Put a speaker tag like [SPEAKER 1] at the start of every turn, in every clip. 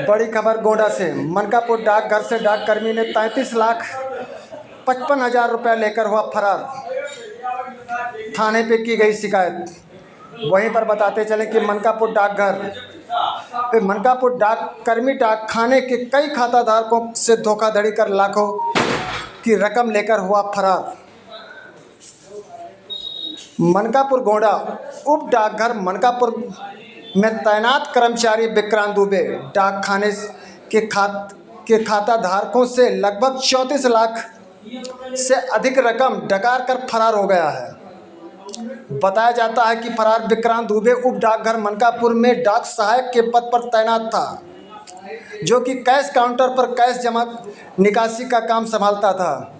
[SPEAKER 1] बड़ी खबर गोंडा से। मनकापुर डाकघर से डाककर्मी ने 33,55,000 रुपये लेकर हुआ फरार। थाने पे की गई शिकायत। वहीं पर बताते चले कि मनकापुर डाककर्मी डाकखाने के कई खाताधारकों से धोखाधड़ी कर लाखों की रकम लेकर हुआ फरार। मनकापुर गोंडा उप डाकघर मनकापुर में तैनात कर्मचारी विक्रांत दुबे डाकखाने के खाता धारकों से लगभग 34 लाख से अधिक रकम डकार कर फरार हो गया है। बताया जाता है कि फरार विक्रांत दुबे उप डाकघर मनकापुर में डाक सहायक के पद पर तैनात था, जो कि कैश काउंटर पर कैश जमा निकासी का काम संभालता था।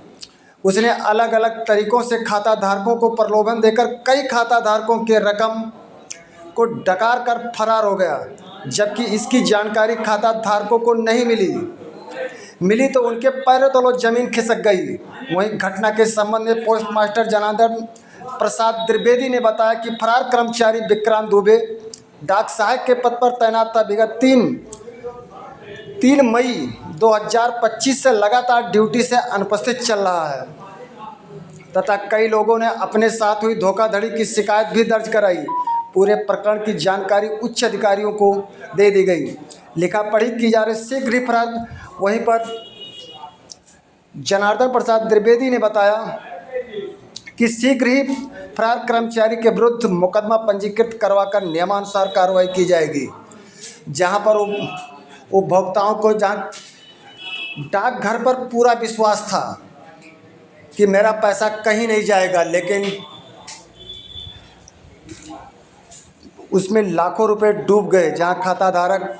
[SPEAKER 1] उसने अलग अलग तरीकों से खाता धारकों को प्रलोभन देकर कई खाता धारकों के रकम को डकार कर फरार हो गया, जबकि इसकी जानकारी खाता धारकों को नहीं मिली तो उनके पैरों तलों जमीन खिसक गई। वहीं घटना के संबंध में पोस्ट मास्टर जनार्दन प्रसाद द्विवेदी ने बताया कि फरार कर्मचारी विक्रांत दुबे डाक सहायक के पद पर तैनात था। विगत 3 मई 2025 से लगातार ड्यूटी से अनुपस्थित चल रहा है तथा कई लोगों ने अपने साथ हुई धोखाधड़ी की शिकायत भी दर्ज कराई। पूरे प्रकरण की जानकारी उच्च अधिकारियों को दे दी गई। लिखा पढ़ी की जा रही, शीघ्र ही फरार। वहीं पर जनार्दन प्रसाद द्विवेदी ने बताया कि शीघ्र ही फरार कर्मचारी के विरुद्ध मुकदमा पंजीकृत करवाकर नियमानुसार कार्रवाई की जाएगी। जहां पर उपभोक्ताओं को डाकघर पर पूरा विश्वास था कि मेरा पैसा कहीं नहीं जाएगा, लेकिन उसमें लाखों रुपए डूब गए। जहां खाता धारक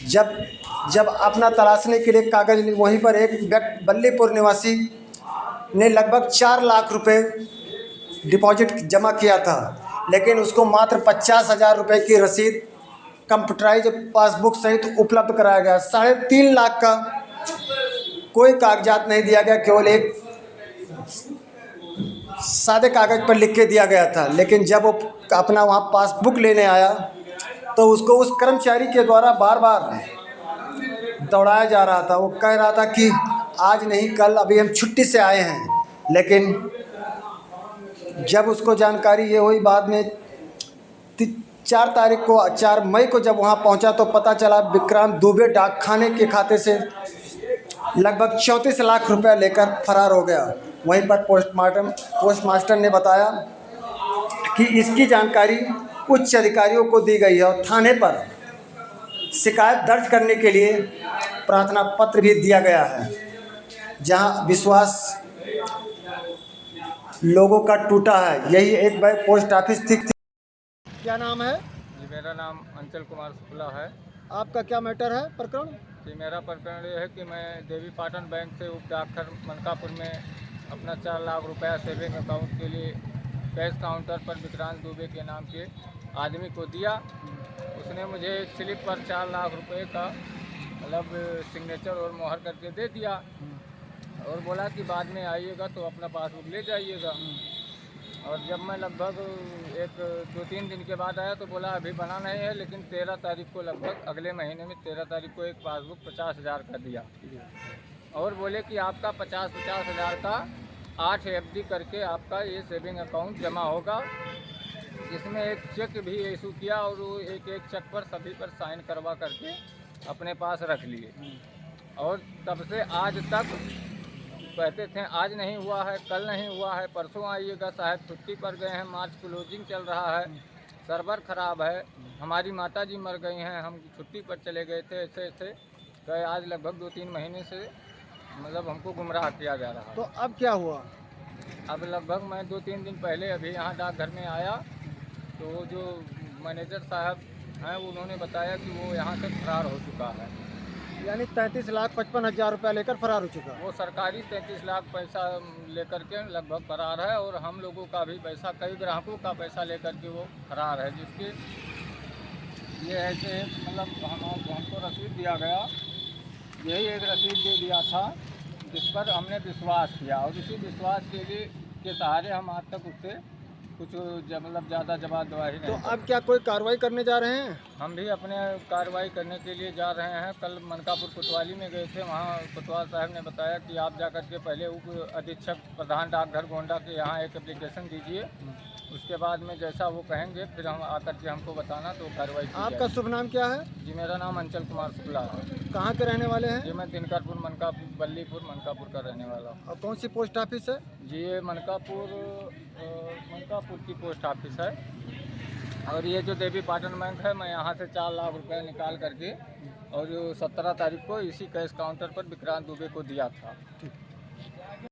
[SPEAKER 1] जब अपना तलाशने के लिए कागज, वहीं पर एक व्यक्ति बल्लीपुर निवासी ने लगभग 4 लाख रुपए डिपॉजिट जमा किया था, लेकिन उसको मात्र 50,000 रुपये की रसीद कंप्यूटराइज पासबुक सहित उपलब्ध कराया गया। 3.5 लाख का कोई कागजात नहीं दिया गया, केवल एक सादे कागज पर लिख के दिया गया था। लेकिन जब वो अपना वहाँ पासबुक लेने आया तो उसको उस कर्मचारी के द्वारा बार बार दौड़ाया जा रहा था। वो कह रहा था कि आज नहीं कल, अभी हम छुट्टी से आए हैं। लेकिन जब उसको जानकारी ये हुई बाद में 4 मई को जब वहाँ पहुँचा तो पता चला विक्रांत दुबे डाकखाने के खाते से लगभग 34 लाख रुपया लेकर फरार हो गया। वहीं पर पोस्ट मास्टर ने बताया कि इसकी जानकारी उच्च अधिकारियों को दी गई है और थाने पर शिकायत दर्ज करने के लिए प्रार्थना पत्र भी दिया गया है। जहां विश्वास लोगों का टूटा है। यही एक बार पोस्ट ऑफिस थी। क्या नाम है
[SPEAKER 2] जी? मेरा नाम अंचल कुमार शुक्ला है।
[SPEAKER 1] आपका क्या मैटर है प्रकरण?
[SPEAKER 2] जी, मेरा प्रकरण ये है कि मैं देवी पाटन बैंक से उप डाकघर मनकापुर में अपना 4 लाख रुपया सेविंग अकाउंट के लिए कैश काउंटर पर विक्रांत दुबे के नाम के आदमी को दिया। उसने मुझे एक स्लिप पर 4 लाख रुपए का मतलब सिग्नेचर और मोहर करके दे दिया और बोला कि बाद में आइएगा तो अपना पासबुक ले जाइएगा। और जब मैं लगभग 2-3 दिन के बाद आया तो बोला अभी बना नहीं है, लेकिन 13 तारीख को लगभग अगले महीने में 13 तारीख को एक पासबुक 50,000 का दिया और बोले कि आपका 50 हज़ार का 8 FD करके आपका ये सेविंग अकाउंट जमा होगा। इसमें एक चेक भी इशू किया और वो एक चेक पर सभी पर साइन करवा करके अपने पास रख लिए। और तब से आज तक कहते थे आज नहीं हुआ है, कल नहीं हुआ है, परसों आइएगा, साहब छुट्टी पर गए हैं, मार्च क्लोजिंग चल रहा है, सर्वर ख़राब है, हमारी माताजी मर गई हैं, हम छुट्टी पर चले गए थे, ऐसे गए। आज लगभग 2-3 महीने से मतलब हमको गुमराह किया जा रहा है।
[SPEAKER 1] तो अब क्या हुआ?
[SPEAKER 2] अब लगभग मैं 2-3 दिन पहले अभी यहाँ डाकघर में आया तो जो मैनेजर साहब हैं उन्होंने बताया कि वो यहाँ से फरार हो चुका है।
[SPEAKER 1] यानी 33,55,000 रुपया लेकर फरार हो चुका।
[SPEAKER 2] वो सरकारी 33 लाख पैसा लेकर के लगभग फरार है और हम लोगों का भी पैसा, कई ग्राहकों का पैसा लेकर के वो फरार है। जिसके ये ऐसे मतलब हमको रसीद दिया गया, यही एक रसीद दे दिया था जिस पर हमने विश्वास किया और इसी विश्वास के सहारे हम आज तक उससे कुछ मतलब ज़्यादा जवाब दवाही नहीं।
[SPEAKER 1] तो अब क्या कोई कार्रवाई करने जा रहे हैं?
[SPEAKER 2] हम भी अपने कार्रवाई करने के लिए जा रहे हैं। कल मनकापुर कोतवाली में गए थे, वहाँ कोतवाल साहब ने बताया कि आप जाकर के पहले उप अधीक्षक प्रधान डाकघर गोंडा के यहाँ एक एप्लीकेशन दीजिए, उसके बाद में जैसा वो कहेंगे फिर हम आकर के हमको बताना तो कार्रवाई की
[SPEAKER 1] आपका
[SPEAKER 2] जाएगी।
[SPEAKER 1] शुभ नाम क्या है?
[SPEAKER 2] जी मेरा नाम अंचल कुमार शुक्ला है।
[SPEAKER 1] कहाँ के रहने वाले हैं?
[SPEAKER 2] जी मैं दिनकरपुर मनकापुर बल्लीपुर मनकापुर का रहने वाला हूँ।
[SPEAKER 1] और कौन सी पोस्ट ऑफिस है?
[SPEAKER 2] जी ये मनकापुर की पोस्ट ऑफिस है। और ये जो देवी पाटन बैंक है, मैं यहाँ से 4 लाख रुपए निकाल करके और जो 17 तारीख को इसी कैश काउंटर पर विक्रांत दुबे को दिया था।
[SPEAKER 1] ठीक।